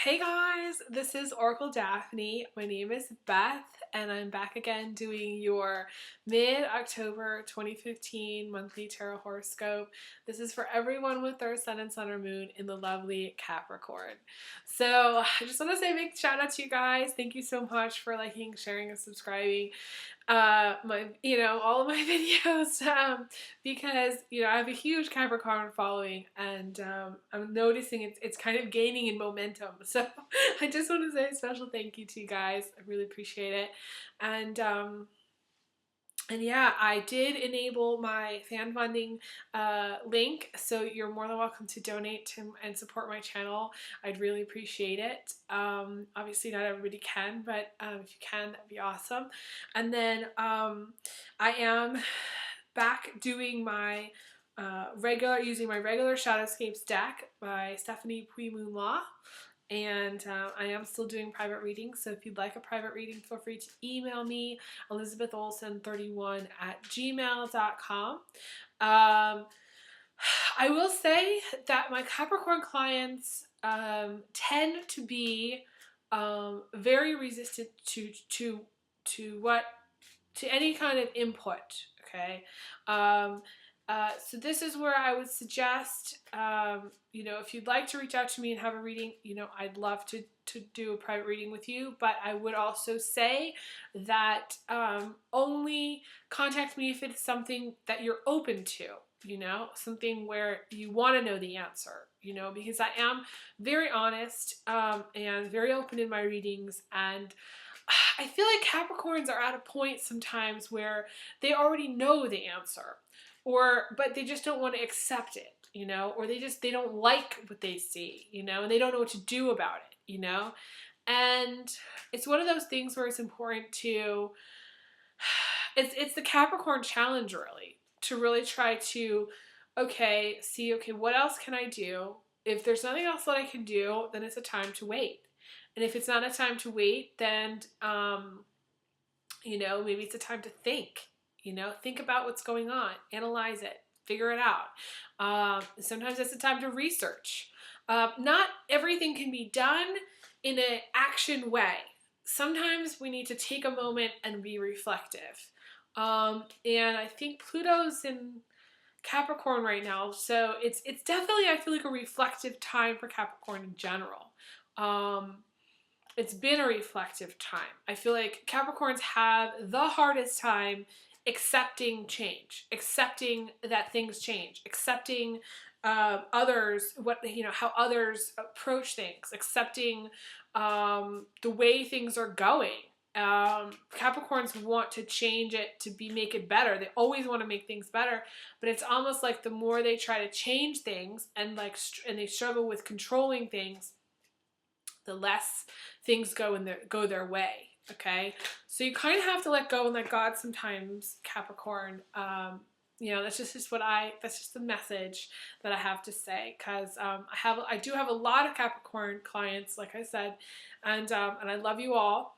Hey guys, this is Oracle Daphne. My name is Beth, and I'm back again doing your mid-October 2015 monthly tarot horoscope. This is for everyone with their sun and sun or moon in the lovely Capricorn. So I just want to say a big shout out to you guys. Thank you so much for liking, sharing, and subscribing all of my videos, because I have a huge Capricorn following, and I'm noticing it's kind of gaining in momentum. So I just want to say a special thank you to you guys. I really appreciate it. And yeah, I did enable my fan funding link, so you're more than welcome to donate and support my channel. I'd really appreciate it. Obviously not everybody can, but if you can, that'd be awesome. And then I am back doing my using my regular Shadowscapes deck by Stephanie Puy-Moon-Law. And I am still doing private readings, so if you'd like a private reading, feel free to email me, elizabetholson31@gmail.com. I will say that my Capricorn clients tend to be very resistant to any kind of input. Okay. So this is where I would suggest, if you'd like to reach out to me and have a reading, I'd love to do a private reading with you. But I would also say that only contact me if it's something that you're open to, something where you want to know the answer, because I am very honest and very open in my readings. And I feel like Capricorns are at a point sometimes where they already know the answer, but they just don't want to accept it, or they don't like what they see, and they don't know what to do about it, and it's one of those things where it's important to, it's the Capricorn challenge really, to really try to, see, what else can I do? If there's nothing else that I can do, then it's a time to wait. And if it's not a time to wait, then, maybe it's a time to think. Think about what's going on, analyze it, figure it out. Sometimes it's a time to research. Not everything can be done in an action way. Sometimes we need to take a moment and be reflective. And I think Pluto's in Capricorn right now, so it's definitely, I feel like, a reflective time for Capricorn in general. It's been a reflective time. I feel like Capricorns have the hardest time accepting change, accepting that things change, accepting others, how others approach things, accepting the way things are going. Capricorns want to change it to make it better. They always want to make things better, but it's almost like the more they try to change things and they struggle with controlling things, the less things go their way. Okay, so you kind of have to let go and let God sometimes, Capricorn. That's just that's just the message that I have to say, because I do have a lot of Capricorn clients, like I said, and I love you all.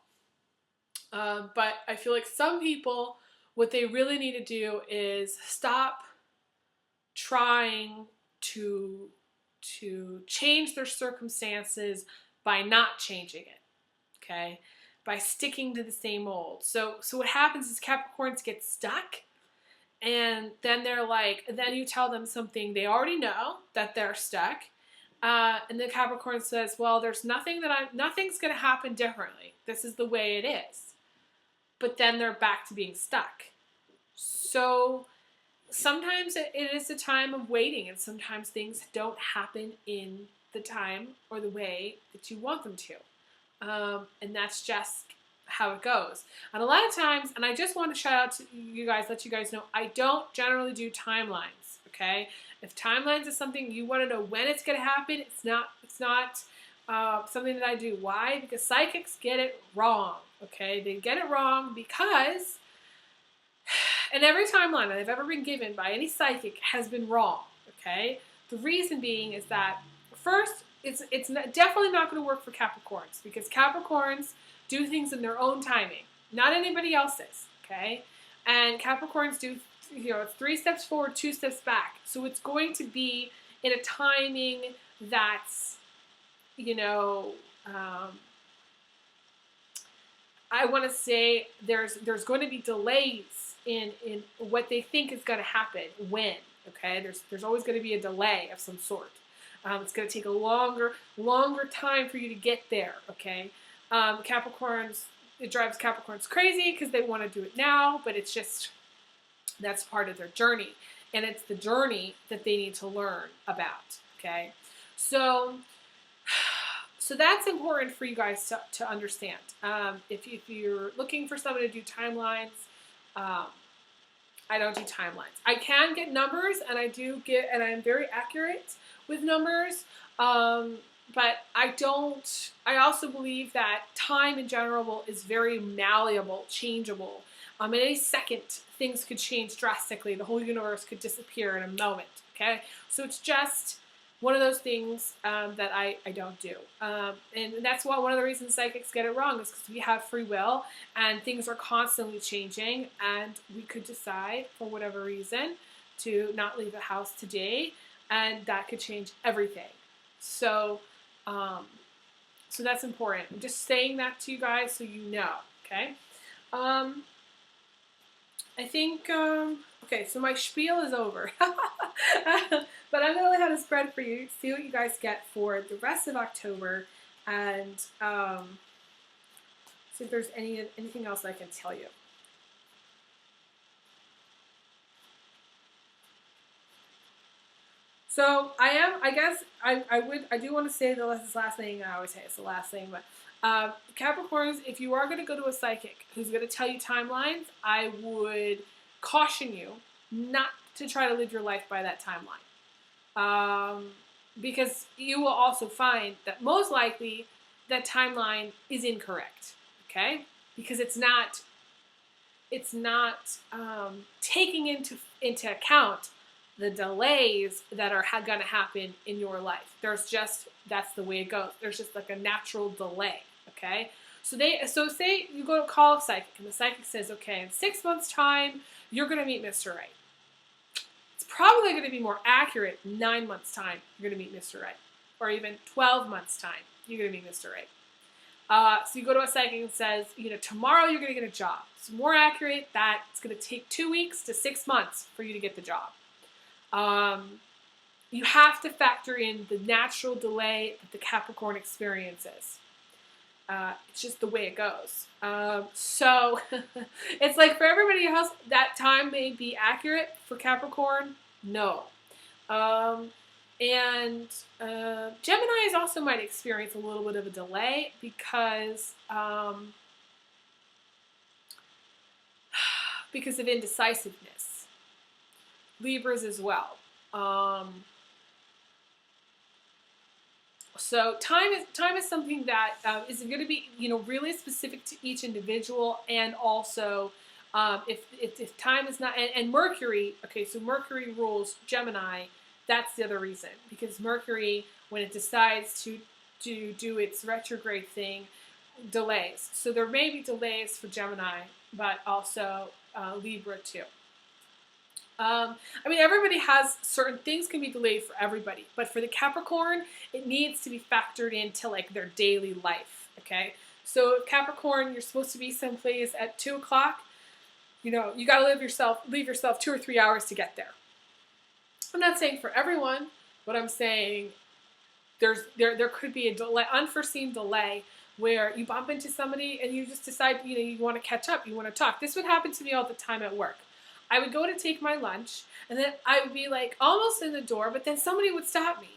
But I feel like some people, what they really need to do is stop trying to change their circumstances by not changing it. Okay, by sticking to the same old. So what happens is Capricorns get stuck, and then then you tell them something they already know, that they're stuck, and the Capricorn says, well, there's nothing's going to happen differently. This is the way it is. But then they're back to being stuck. So sometimes it is a time of waiting, and sometimes things don't happen in the time or the way that you want them to. And that's just how it goes. And a lot of times, and I just want to shout out to you guys, let you guys know, I don't generally do timelines. Okay, if timelines is something you want to know when it's going to happen, it's not something that I do. Why? Because psychics get it wrong. Okay, they get it wrong because, and every timeline that I've ever been given by any psychic has been wrong. Okay, the reason being is that, first, it's definitely not going to work for Capricorns, because Capricorns do things in their own timing, not anybody else's. Okay, and Capricorns do 3 steps forward, 2 steps back. So it's going to be in a timing that's I want to say there's going to be delays in what they think is going to happen when. Okay, there's always going to be a delay of some sort. It's going to take a longer time for you to get there. Okay, Capricorns, it drives Capricorns crazy because they want to do it now, but it's just that's part of their journey, and it's the journey that they need to learn about. Okay, so so that's important for you guys to understand. If you're looking for someone to do timelines, um, I don't do timelines. I can get numbers, and and I'm very accurate with numbers. But I don't. I also believe that time in general is very malleable, changeable. In any second, things could change drastically. The whole universe could disappear in a moment. Okay, so it's just one of those things that I don't do. And that's why one of the reasons psychics get it wrong is because we have free will and things are constantly changing, and we could decide for whatever reason to not leave the house today, and that could change everything. So, so that's important. I'm just saying that to you guys so you know, okay? I think, okay, so my spiel is over. But I'm going to learn how to spread for you, see what you guys get for the rest of October, and see if there's anything else I can tell you. So I guess I do want to say this last thing. I always say it's the last thing, but Capricorns, if you are going to go to a psychic who's going to tell you timelines, I would caution you not to try to live your life by that timeline. Because you will also find that most likely that timeline is incorrect, okay? Because it's not taking into account the delays that are going to happen in your life. That's the way it goes. There's just like a natural delay, okay? So say you go to call a psychic, and the psychic says, okay, in 6 months' time, you're going to meet Mr. Right. It's probably going to be more accurate 9 months' time, you're going to meet Mr. Right. Or even 12 months' time, you're going to meet Mr. Right. So you go to a psychic and says, tomorrow you're going to get a job. It's more accurate that it's going to take 2 weeks to 6 months for you to get the job. You have to factor in the natural delay that the Capricorn experiences. It's just the way it goes. So it's like for everybody else, that time may be accurate. For Capricorn, no. And Geminis also might experience a little bit of a delay because of indecisiveness. Libras as well. So time is something that is going to be really specific to each individual, and also if time is not and Mercury. Okay, so Mercury rules Gemini. That's the other reason, because Mercury, when it decides to do its retrograde thing, delays. So there may be delays for Gemini, but also Libra too. Everybody has certain things can be delayed for everybody, but for the Capricorn, it needs to be factored into like their daily life. Okay, so Capricorn, you're supposed to be someplace at 2 o'clock. You got to leave yourself 2 or 3 hours to get there. I'm not saying for everyone, but I'm saying there could be a delay, unforeseen delay, where you bump into somebody and you just decide you want to catch up, you want to talk. This would happen to me all the time at work. I would go to take my lunch, and then I would be like almost in the door, but then somebody would stop me.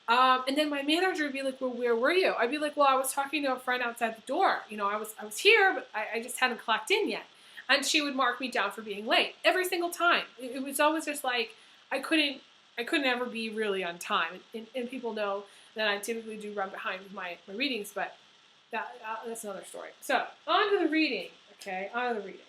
And then my manager would be like, well, where were you? I'd be like, well, I was talking to a friend outside the door. I was here, but I just hadn't clocked in yet. And she would mark me down for being late every single time. It was always just like, I couldn't ever be really on time. And people know that I typically do run behind with my readings, but that's another story. So, on to the reading. Okay, on to the reading.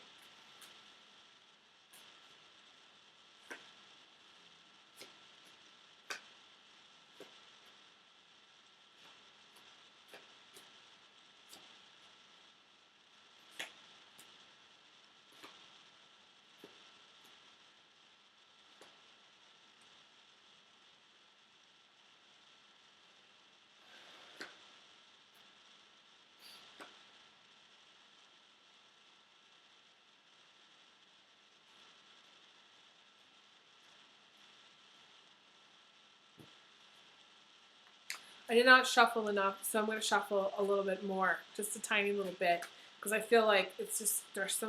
I did not shuffle enough, so I'm going to shuffle a little bit more, just a tiny little bit, because I feel like it's just, it's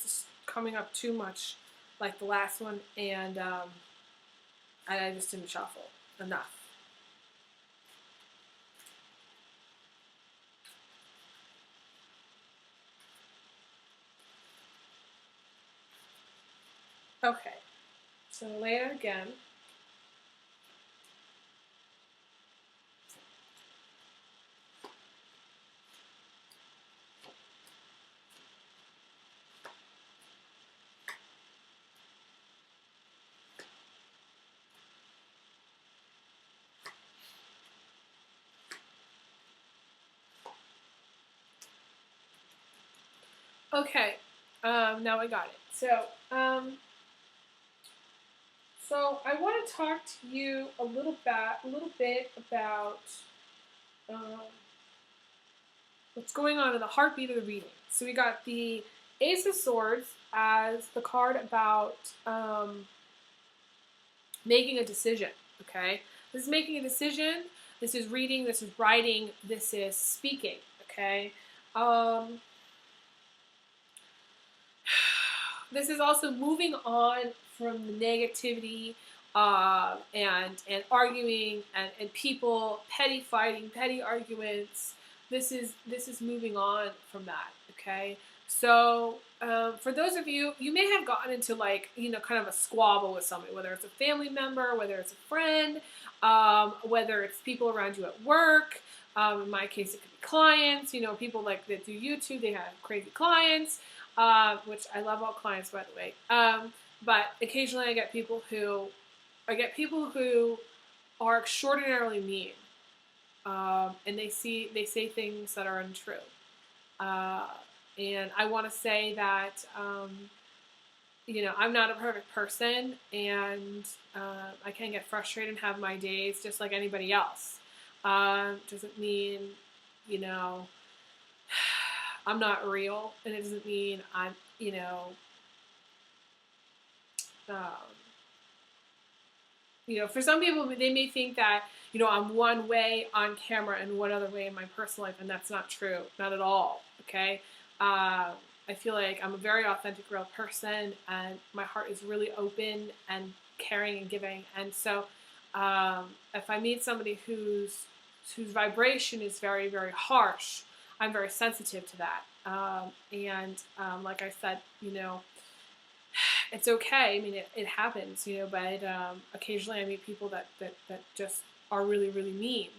just coming up too much like the last one, and I just didn't shuffle enough. Okay, so lay it again. Okay, now I got it. So I want to talk to you a little bit about um, what's going on in the heartbeat of the reading. So we got the Ace of Swords as the card about making a decision. Okay, this is making a decision. This is reading. This is writing. This is speaking. Okay. This is also moving on from the negativity and arguing and people petty fighting, petty arguments. This is moving on from that. Okay, so for those of you, you may have gotten into like kind of a squabble with somebody, whether it's a family member, whether it's a friend, whether it's people around you at work. In my case, it could be clients. People like that do YouTube. They have crazy clients. Which I love all clients, by the way. But occasionally I get people who are extraordinarily mean, and they say things that are untrue. And I want to say that I'm not a perfect person, and I can get frustrated and have my days just like anybody else. Doesn't mean I'm not real, and it doesn't mean I'm, for some people, they may think that, I'm one way on camera and one other way in my personal life, and that's not true. Not at all, okay? I feel like I'm a very authentic, real person, and my heart is really open and caring and giving. And so if I meet somebody whose vibration is very, very harsh, I'm very sensitive to that. Like I said, it's okay. I mean, it happens, but occasionally I meet people that just are really, really mean.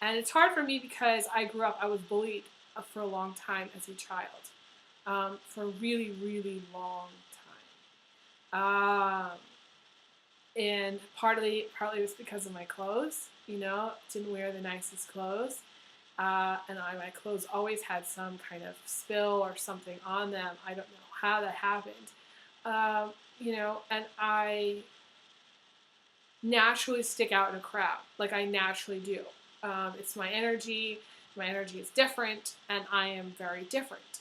And it's hard for me because I was bullied for a long time as a child, for a really, really long time. And partly it was because of my clothes, didn't wear the nicest clothes. And my clothes always had some kind of spill or something on them. I don't know how that happened. And I naturally stick out in a crowd, like I naturally do. It's my energy. My energy is different, and I am very different.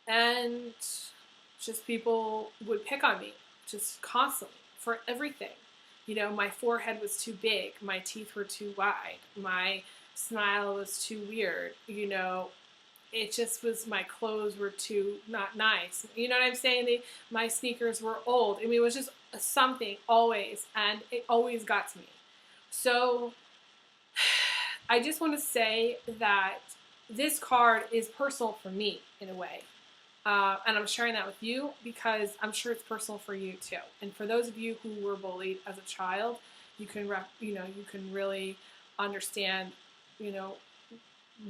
And just people would pick on me, just constantly, for everything. My forehead was too big, my teeth were too wide, my smile was too weird, it just was, my clothes were too not nice. You know what I'm saying? My sneakers were old. I mean, it was just something always, and it always got to me. So I just want to say that this card is personal for me in a way. And I'm sharing that with you because I'm sure it's personal for you too. And for those of you who were bullied as a child, you can really understand,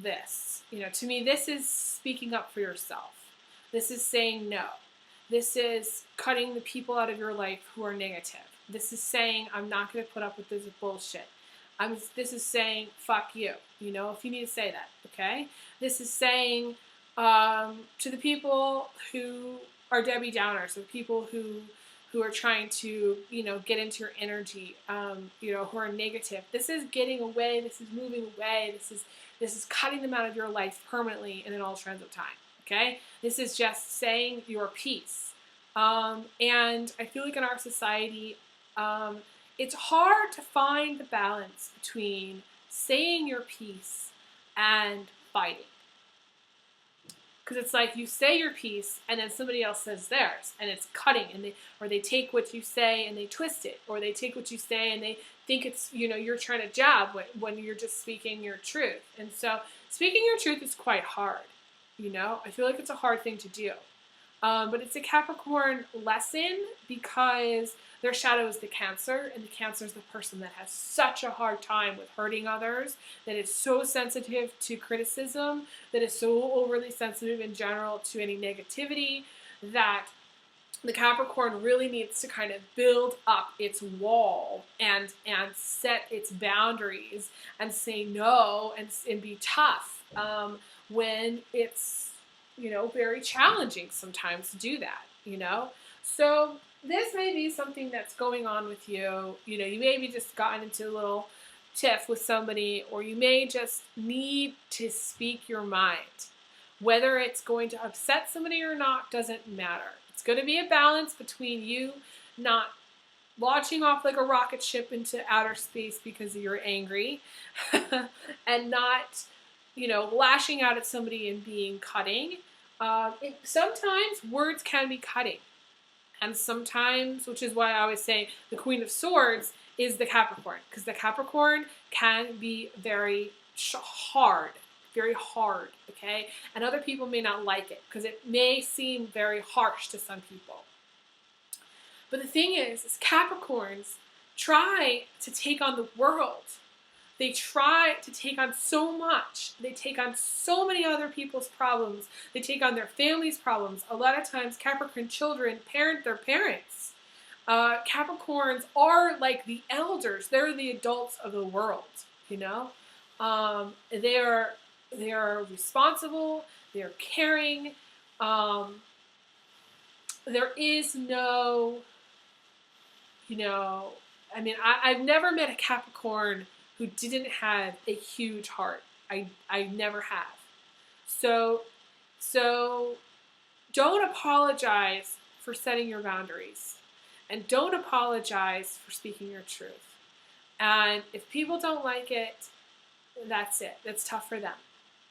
this. To me, this is speaking up for yourself. This is saying no. This is cutting the people out of your life who are negative. This is saying, I'm not going to put up with this bullshit. This is saying, fuck you, if you need to say that, okay? This is saying to the people who are Debbie Downers, the people who are trying to, get into your energy, who are negative. This is getting away. This is moving away. This is cutting them out of your life permanently and in all trends of time, okay? This is just saying your piece. And I feel like in our society, it's hard to find the balance between saying your piece and fighting. Because it's like you say your piece and then somebody else says theirs, and it's cutting, and they take what you say and they twist it, or they take what you say and they think it's, you're trying to jab when you're just speaking your truth. And so speaking your truth is quite hard. I feel like it's a hard thing to do. But it's a Capricorn lesson because their shadow is the Cancer, and the Cancer is the person that has such a hard time with hurting others, that is so sensitive to criticism, that is so overly sensitive in general to any negativity, that the Capricorn really needs to kind of build up its wall and set its boundaries and say no and be tough when it's very challenging sometimes to do that. So this may be something that's going on with you. You maybe just gotten into a little tiff with somebody, or you may just need to speak your mind. Whether it's going to upset somebody or not doesn't matter. It's going to be a balance between you not launching off like a rocket ship into outer space because you're angry and not lashing out at somebody and being cutting. Sometimes words can be cutting. And sometimes, which is why I always say the Queen of Swords is the Capricorn, because the Capricorn can be very hard, okay? And other people may not like it because it may seem very harsh to some people. But the thing is Capricorns try to take on the world. They try to take on so much. They take on so many other people's problems. They take on their family's problems. A lot of times Capricorn children parent their parents. Capricorns are like the elders. They're the adults of the world, They are responsible. They're caring. There is no, I've never met a Capricorn who didn't have a huge heart. I never have. So don't apologize for setting your boundaries. And don't apologize for speaking your truth. And if people don't like it, that's it. That's tough for them.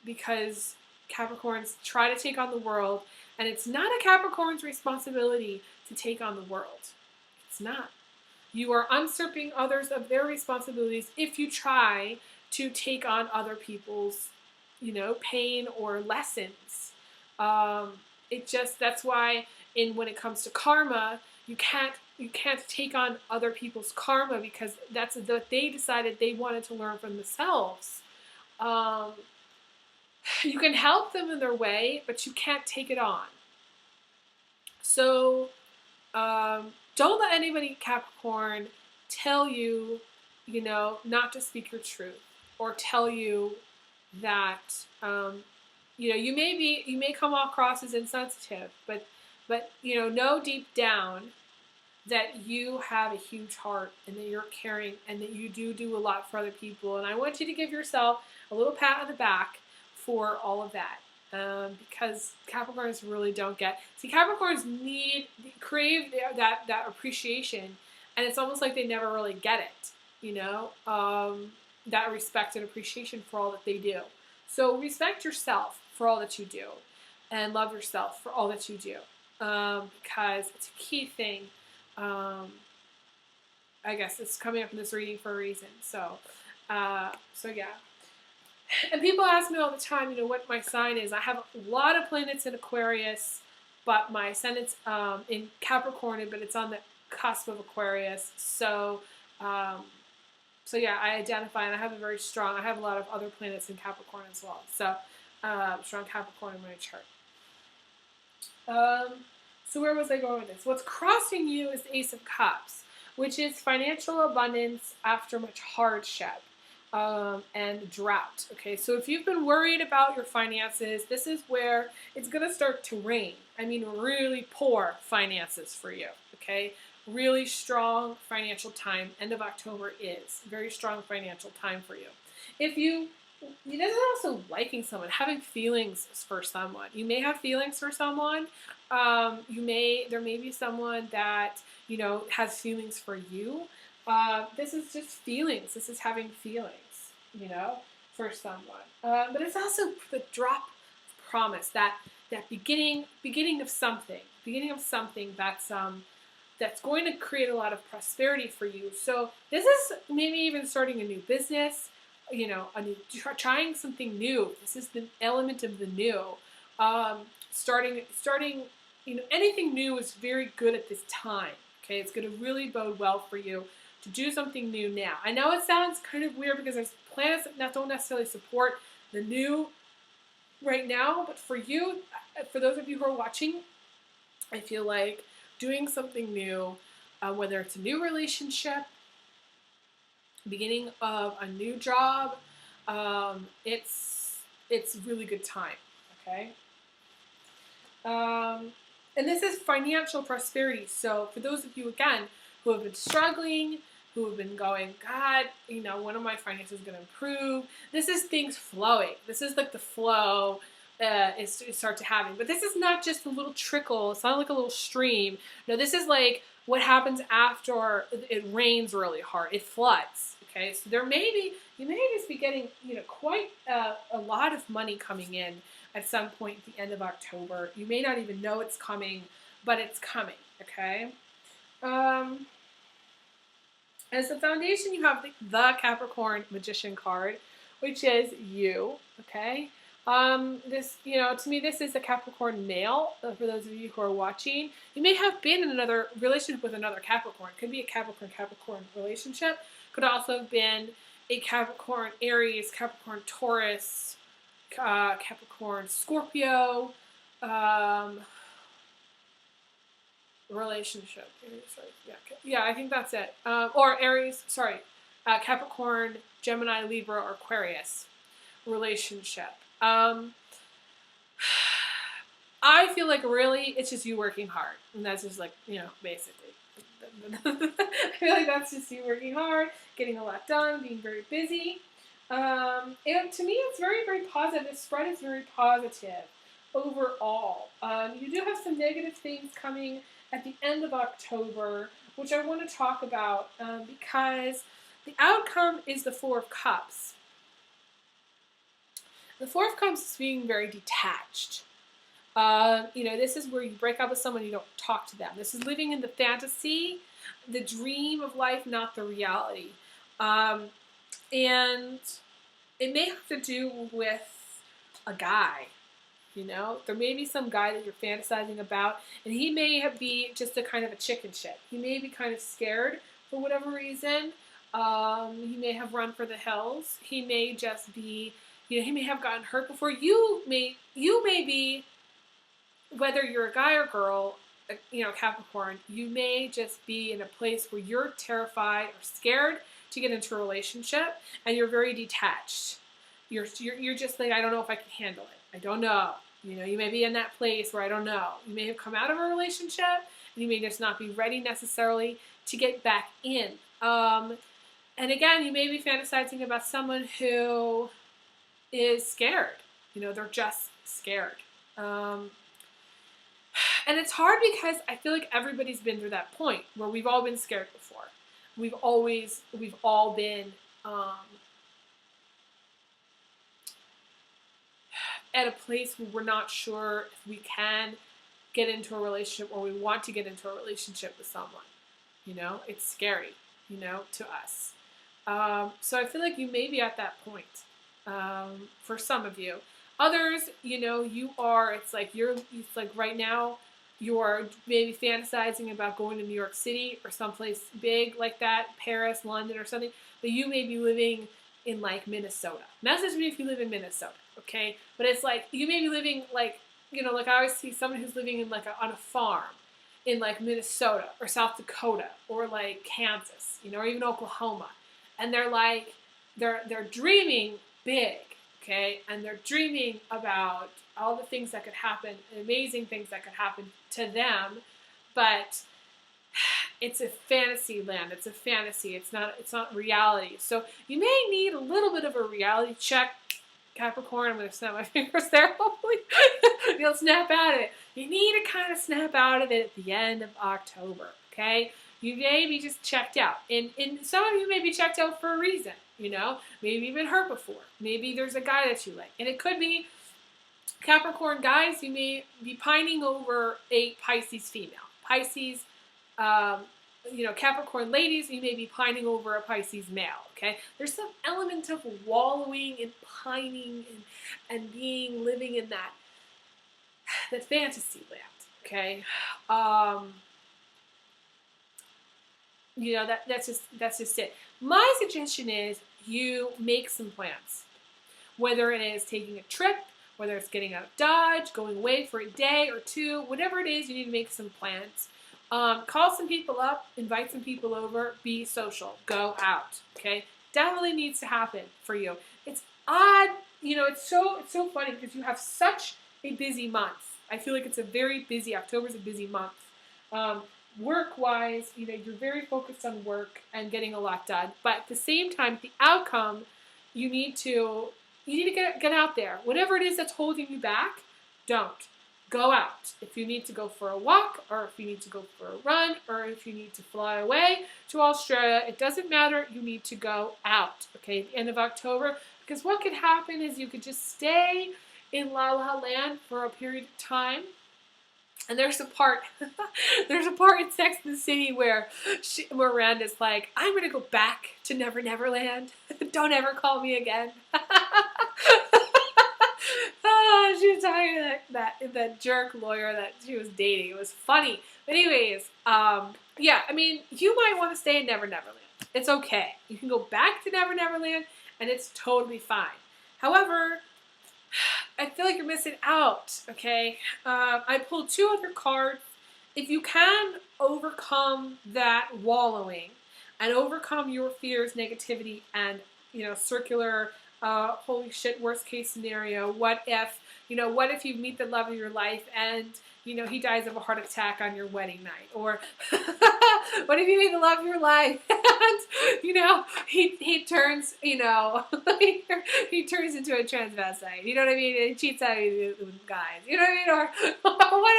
Because Capricorns try to take on the world, and it's not a Capricorn's responsibility to take on the world. It's not. You are usurping others of their responsibilities if you try to take on other people's, pain or lessons. That's why when it comes to karma, you can't take on other people's karma, because that's what they decided they wanted to learn from themselves. You can help them in their way, but you can't take it on. So, don't let anybody, Capricorn, tell you, not to speak your truth, or tell you that, you may come across as insensitive, but know deep down that you have a huge heart, and that you're caring, and that you do a lot for other people. And I want you to give yourself a little pat on the back for all of that. Because Capricorns really don't get. See, Capricorns crave that appreciation, and it's almost like they never really get it, that respect and appreciation for all that they do. So respect yourself for all that you do, and love yourself for all that you do, because it's a key thing. I guess it's coming up in this reading for a reason. So yeah. And people ask me all the time, what my sign is. I have a lot of planets in Aquarius, but my ascendant's in Capricorn, but it's on the cusp of Aquarius. So yeah, I identify, and I have I have a lot of other planets in Capricorn as well. So strong Capricorn in my chart. So where was I going with this? What's crossing you is the Ace of Cups, which is financial abundance after much hardship. And drought. Okay, so if you've been worried about your finances, this is where it's going to start to rain. I mean, really poor finances for you. Okay, really strong financial time. End of October is very strong financial time for you. If this is also liking someone, having feelings for someone. You may have feelings for someone. There may be someone that has feelings for you. This is just feelings. This is having feelings, you know, for someone. But it's also the drop of promise, that beginning of something that's going to create a lot of prosperity for you. So this is maybe even starting a new business, you know, trying something new. This is the element of the new. Starting, you know, anything new is very good at this time. Okay, it's going to really bode well for you to do something new now. I know it sounds kind of weird because there's planets that don't necessarily support the new right now, but for you, for those of you who are watching, I feel like doing something new, whether it's a new relationship, beginning of a new job, it's really good time. Okay. And this is financial prosperity. So for those of you, again, who have been struggling, who have been going, God, you know, when are my finances going to improve? This is things flowing. This is like the flow is start to happen. But this is not just a little trickle. It's not like a little stream. No, this is like what happens after it rains really hard. It floods. Okay, so you may just be getting, you know, quite a lot of money coming in at some point at the end of October. You may not even know it's coming, but it's coming, okay? As the foundation, you have the Capricorn Magician card, which is you, okay? This, you know, to me, this is a Capricorn male, for those of you who are watching. You may have been in another relationship with another Capricorn. It could be a Capricorn relationship. Could also have been a Capricorn Aries, Capricorn Taurus, Capricorn Scorpio relationship. Sorry. Yeah, I think that's it. Or Aries, sorry, Capricorn, Gemini, Libra, or Aquarius relationship. I feel like really it's just you working hard, and that's just like, you know, basically. I feel like that's just you working hard, getting a lot done, being very busy. And to me, it's very, very positive. This spread is very positive overall. You do have some negative things coming at the end of October, which I want to talk about because the outcome is the Four of Cups. The Four of Cups is being very detached. You know, this is where you break up with someone, you don't talk to them. This is living in the fantasy, the dream of life, not the reality. And it may have to do with a guy, you know. There may be some guy that you're fantasizing about, and he may be just a kind of a chicken shit. He may be kind of scared for whatever reason. He may have run for the hills. He may just be, you know, he may have gotten hurt before. You may be, whether you're a guy or girl, you know, Capricorn, you may just be in a place where you're terrified or scared to get into a relationship, and you're very detached. You're just like, I don't know if I can handle it. I don't know. You know, you may be in that place where I don't know. You may have come out of a relationship, and you may just not be ready necessarily to get back in. And again, you may be fantasizing about someone who is scared. You know, they're just scared. And it's hard because I feel like everybody's been through that point where we've all been scared before. We've all been at a place where we're not sure if we can get into a relationship or we want to get into a relationship with someone. You know, it's scary, you know, to us. So I feel like you may be at that point for some of you. Others, you know, it's like right now you're maybe fantasizing about going to New York City or someplace big like that, Paris, London or something, but you may be living in like Minnesota. Message me if you live in Minnesota, okay? But it's like, you may be living like, you know, like I always see someone who's living in like on a farm in like Minnesota or South Dakota or like Kansas, you know, or even Oklahoma. And they're like, they're dreaming big, okay? And they're dreaming about all the things that could happen, amazing things that could happen to them, but it's a fantasy land. It's a fantasy. It's not reality. So you may need a little bit of a reality check, Capricorn. I'm going to snap my fingers there. Hopefully you'll snap out of it. You need to kind of snap out of it at the end of October, okay? You may be just checked out. And some of you may be checked out for a reason, you know. Maybe you've been hurt before. Maybe there's a guy that you like. And it could be Capricorn guys, you may be pining over a Pisces female. Pisces, Capricorn ladies, you may be pining over a Pisces male, okay? There's some element of wallowing and pining and living in that fantasy land, okay? That's just it. My suggestion is you make some plans, whether it is taking a trip, whether it's getting out of Dodge, going away for a day or two, whatever it is, you need to make some plans. Call some people up, invite some people over, be social, go out, okay? Definitely needs to happen for you. It's odd, it's so funny because you have such a busy month. I feel like it's a very busy, October's a busy month. Work-wise, you're very focused on work and getting a lot done, but at the same time, the outcome, you need to get out there. Whatever it is that's holding you back, don't. Go out. If you need to go for a walk, or if you need to go for a run, or if you need to fly away to Australia, it doesn't matter. You need to go out, okay, at the end of October. Because what could happen is you could just stay in La La Land for a period of time. And there's a part in Sex and the City where Miranda's like, I'm going to go back to Never Never Land. Don't ever call me again. She was talking to that jerk lawyer that she was dating. It was funny. But anyways, you might want to stay in Never Never Land. It's okay. You can go back to Never Never Land, and it's totally fine. However, I feel like you're missing out, okay? I pulled 2 other cards. If you can overcome that wallowing and overcome your fears, negativity, and, circular, holy shit, worst case scenario, what if you meet the love of your life and, he dies of a heart attack on your wedding night? Or what if you meet the love of your life and, he turns, he turns into a transvestite, you know what I mean? And he cheats on you with guys, you know what I mean? Or what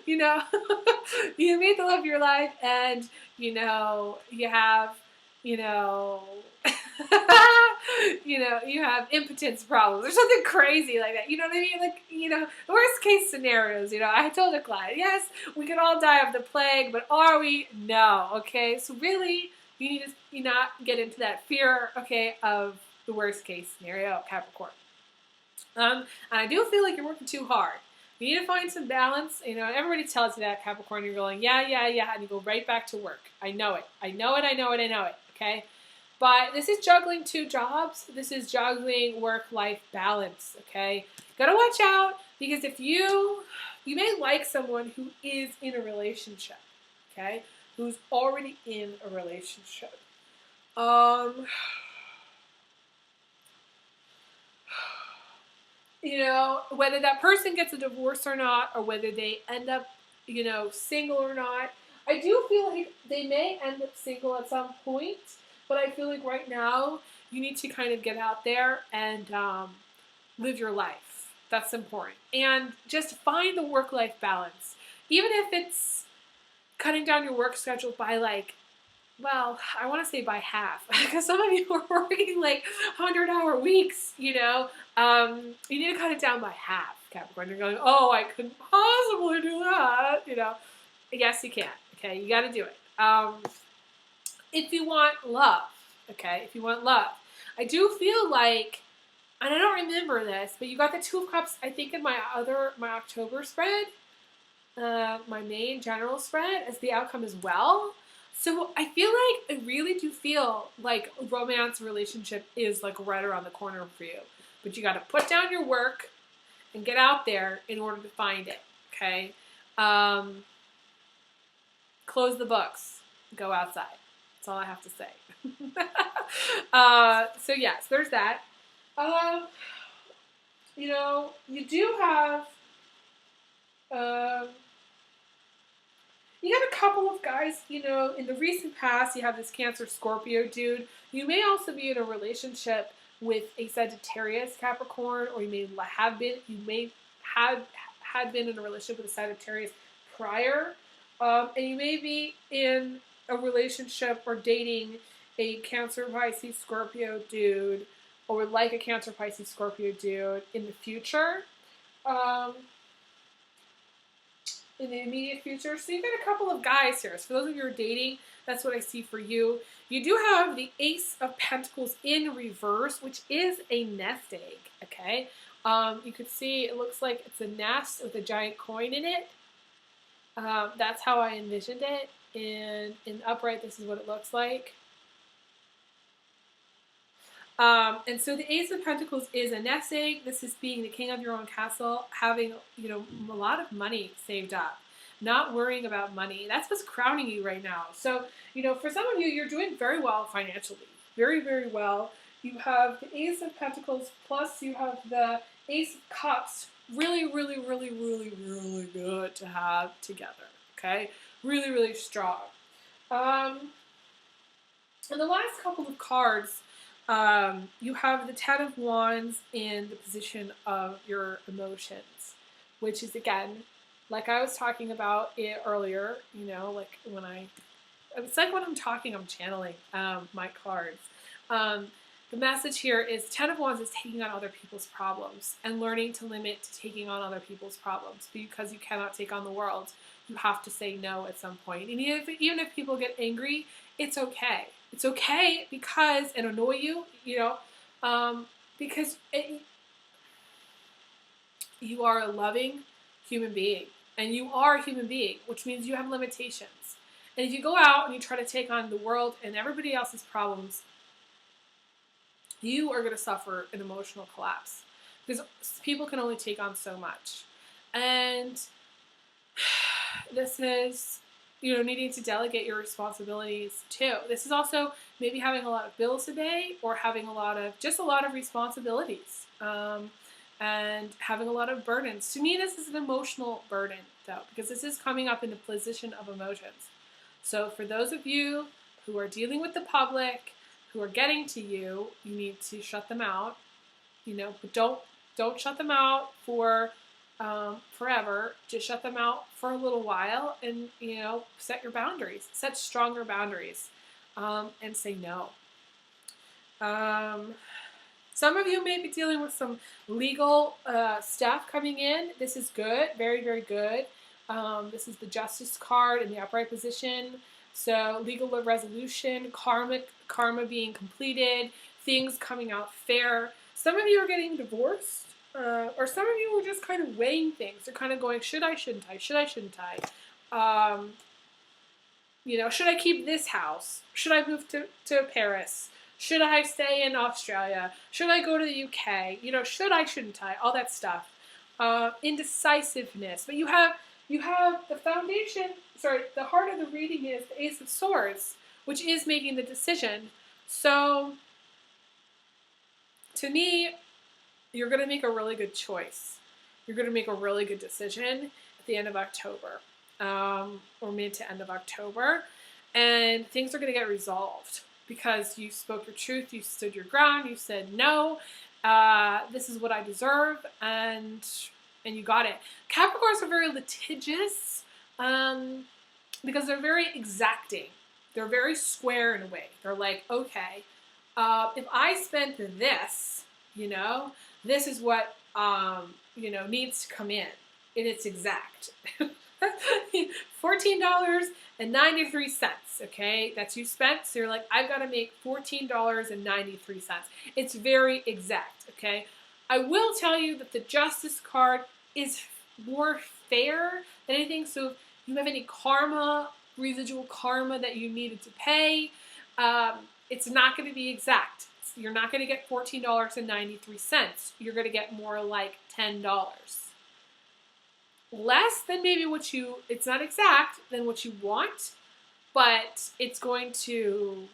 if, you meet the love of your life and, you have, you have impotence problems or something crazy like that. You know what I mean? Like, worst case scenarios, I told a client, yes, we could all die of the plague, but are we? No, okay? So really, you need to not get into that fear, okay, of the worst case scenario, Capricorn. And I do feel like you're working too hard. You need to find some balance. Everybody tells you that, Capricorn. You're going, yeah, and you go right back to work. I know it, okay? But this is juggling 2 jobs. This is juggling work-life balance, okay? Gotta watch out, because if you may like someone who is in a relationship, okay? Who's already in a relationship. Whether that person gets a divorce or not, or whether they end up, single or not. I do feel like they may end up single at some point. But I feel like right now, you need to kind of get out there and live your life. That's important. And just find the work-life balance. Even if it's cutting down your work schedule by I want to say by half. Because some of you are working 100-hour weeks, you need to cut it down by half, Capricorn. You're going, oh, I couldn't possibly do that, Yes, you can. Okay, you got to do it. If you want love, okay? If you want love. I do feel like, and I don't remember this, but you got the 2 of Cups, I think, in my October spread, my main general spread, as the outcome as well. So I feel like, I really do feel like a romance relationship is right around the corner for you. But you got to put down your work and get out there in order to find it, okay? Close the books. Go outside. That's all I have to say. So yes, there's that. You do have, you got a couple of guys, in the recent past, you have this Cancer Scorpio dude. You may also be in a relationship with a Sagittarius Capricorn, or you may have been in a relationship with a Sagittarius prior. And you may be in a relationship or dating a Cancer, Pisces, Scorpio dude, or like a Cancer, Pisces, Scorpio dude in the future. Um, in the immediate future. So you've got a couple of guys here. So for those of you who are dating, that's what I see for you. You do have the Ace of Pentacles in reverse, which is a nest egg, okay? You could see it looks like it's a nest with a giant coin in it. That's how I envisioned it. And in upright, this is what it looks like. And so the Ace of Pentacles is a nest egg. This is being the king of your own castle, having, you know, a lot of money saved up, not worrying about money. That's what's crowning you right now. So, you know, for some of you, you're doing very well financially. Very, very well. You have the Ace of Pentacles, plus you have the Ace of Cups. Really, really, really, really, really good to have together. Okay? Really, really strong. And the last couple of cards, you have the Ten of Wands in the position of your emotions, which is, again, like I was talking about it earlier, you know, like when it's like when I'm talking, I'm channeling my cards. The message here is Ten of Wands is taking on other people's problems and learning to limit to taking on other people's problems, because you cannot take on the world. You have to say no at some point. And even if people get angry, it's okay. It's okay because and annoy you, you know, because you are a loving human being, and you are a human being, which means you have limitations. And if you go out and you try to take on the world and everybody else's problems, you are going to suffer an emotional collapse, because people can only take on so much. And this is, you know, needing to delegate your responsibilities too. This is also maybe having a lot of bills to pay, or having a lot of responsibilities, and having a lot of burdens. To me, this is an emotional burden though, because this is coming up in the position of emotions. So for those of you who are dealing with the public, who are getting to you, you need to shut them out, you know, but don't shut them out for forever. Just shut them out for a little while, and, you know, set your boundaries, set stronger boundaries, and say no. Some of you may be dealing with some legal stuff coming in. This is good, very, very good. This is the Justice card in the upright position. So legal resolution, karma being completed, things coming out fair. Some of you are getting divorced. Or some of you are just kind of weighing things. They're kind of going, should I, shouldn't I? Should I, shouldn't I? You know, should I keep this house? Should I move to Paris? Should I stay in Australia? Should I go to the UK? You know, should I, shouldn't I? All that stuff. Indecisiveness. But you have the foundation, the heart of the reading is the Ace of Swords, which is making the decision. So, to me, you're going to make a really good choice. You're going to make a really good decision at the end of October, or mid to end of October, and things are going to get resolved because you spoke your truth, you stood your ground, you said no, this is what I deserve, and you got it. Capricorns are very litigious because they're very exacting. They're very square in a way. They're like, okay, if I spent this, you know, this is what, you know, needs to come in. And it's exact. $14.93, okay? That's you spent. So you're like, I've got to make $14.93. It's very exact, okay? I will tell you that the Justice card is more fair than anything. So if you have any residual karma that you needed to pay, it's not going to be exact. You're not going to get $14.93. You're going to get more like $10. Less than maybe it's not exact than what you want, but it's going to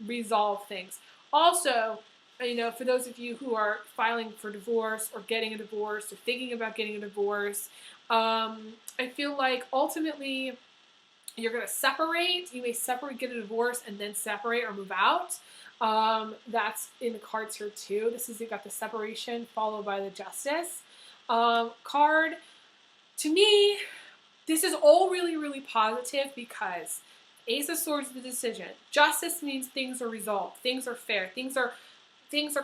resolve things. Also, you know, for those of you who are filing for divorce or getting a divorce or thinking about getting a divorce, I feel like ultimately you're going to separate. You may get a divorce and then separate or move out. That's in the cards here too. You've got the separation followed by the Justice card. To me, this is all really, really positive because Ace of Swords is the decision. Justice means things are resolved, things are fair, things are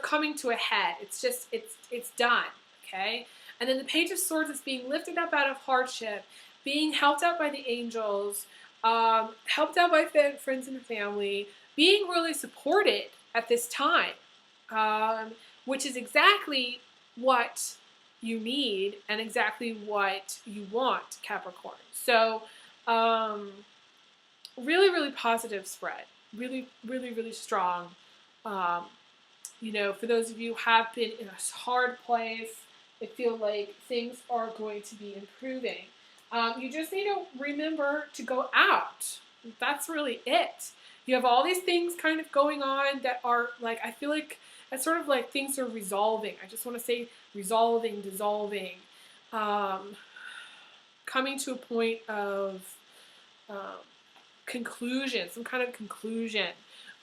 coming to a head. It's just it's done. Okay? And then the Page of Swords is being lifted up out of hardship, being helped out by the angels, helped out by friends and family, being really supported at this time, which is exactly what you need and exactly what you want, Capricorn. So, really, really positive spread. Really, really, really strong. You know, for those of you who have been in a hard place, I feel like things are going to be improving. You just need to remember to go out. That's really it. You have all these things kind of going on that are like, I feel like it's sort of like things are resolving. I just want to say resolving, dissolving, coming to a point of conclusion, some kind of conclusion.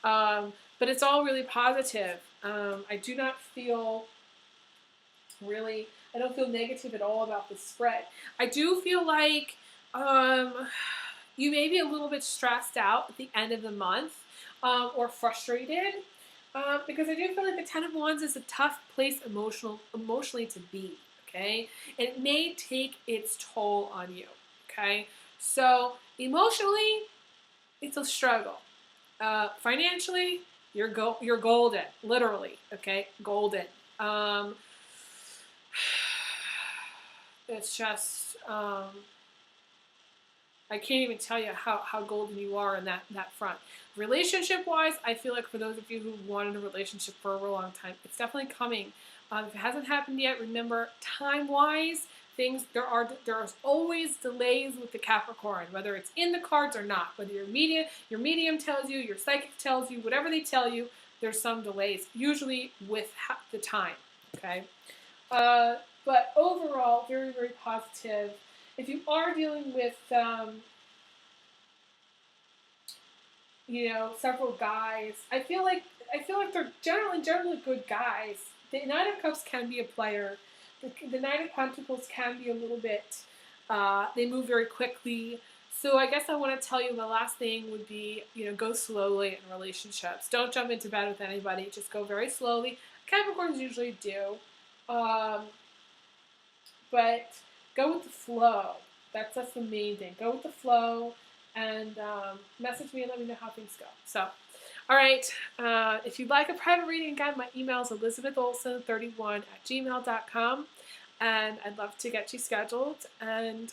But it's all really positive. I do not feel really, I don't feel negative at all about the spread. I do feel like you may be a little bit stressed out at the end of the month or frustrated because I do feel like the Ten of Wands is a tough place emotionally to be, okay? And it may take its toll on you, okay? So emotionally, it's a struggle. Financially, you're golden, literally, okay? Golden. It's just, I can't even tell you how golden you are in that front. Relationship-wise, I feel like for those of you who wanted a relationship for a real long time, it's definitely coming. If it hasn't happened yet, remember, time-wise, there's always delays with the Capricorn, whether it's in the cards or not. Whether your medium tells you, your psychic tells you, whatever they tell you, there's some delays, usually with the time, okay? But overall, very, very positive. If you are dealing with, you know, several guys, I feel like they're generally good guys. The Knight of Cups can be a player. The Knight of Pentacles can be a little bit, they move very quickly. So I guess I want to tell you the last thing would be, you know, go slowly in relationships. Don't jump into bed with anybody. Just go very slowly. Capricorns usually do. But go with the flow. That's the main thing. Go with the flow and message me and let me know how things go. So, all right. If you'd like a private reading, again, my email is elizabetholson31@gmail.com. And I'd love to get you scheduled and,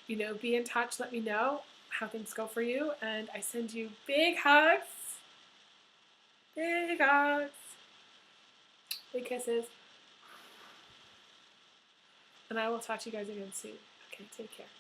you know, be in touch. Let me know how things go for you. And I send you big hugs. Big hugs. Big kisses. And I will talk to you guys again soon. Okay, take care.